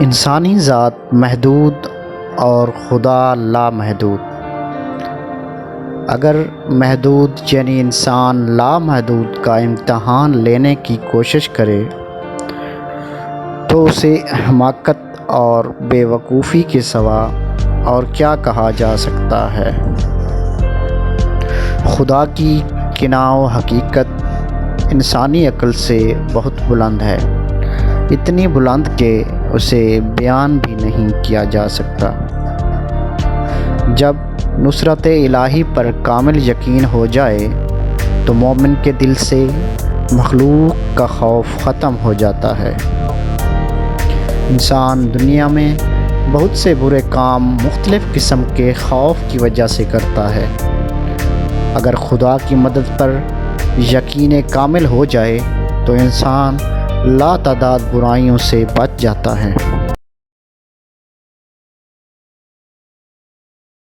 انسانی ذات محدود اور خدا لامحدود۔ اگر محدود یعنی انسان لامحدود کا امتحان لینے کی کوشش کرے تو اسے حماقت اور بے وقوفی کے سوا اور کیا کہا جا سکتا ہے۔ خدا کی کناؤ حقیقت انسانی عقل سے بہت بلند ہے، اتنی بلند کہ اسے بیان بھی نہیں کیا جا سکتا۔ جب نصرت الہی پر کامل یقین ہو جائے تو مومن کے دل سے مخلوق کا خوف ختم ہو جاتا ہے۔ انسان دنیا میں بہت سے برے کام مختلف قسم کے خوف کی وجہ سے کرتا ہے۔ اگر خدا کی مدد پر یقین کامل ہو جائے تو انسان لاتعداد برائیوں سے بچ جاتا ہے۔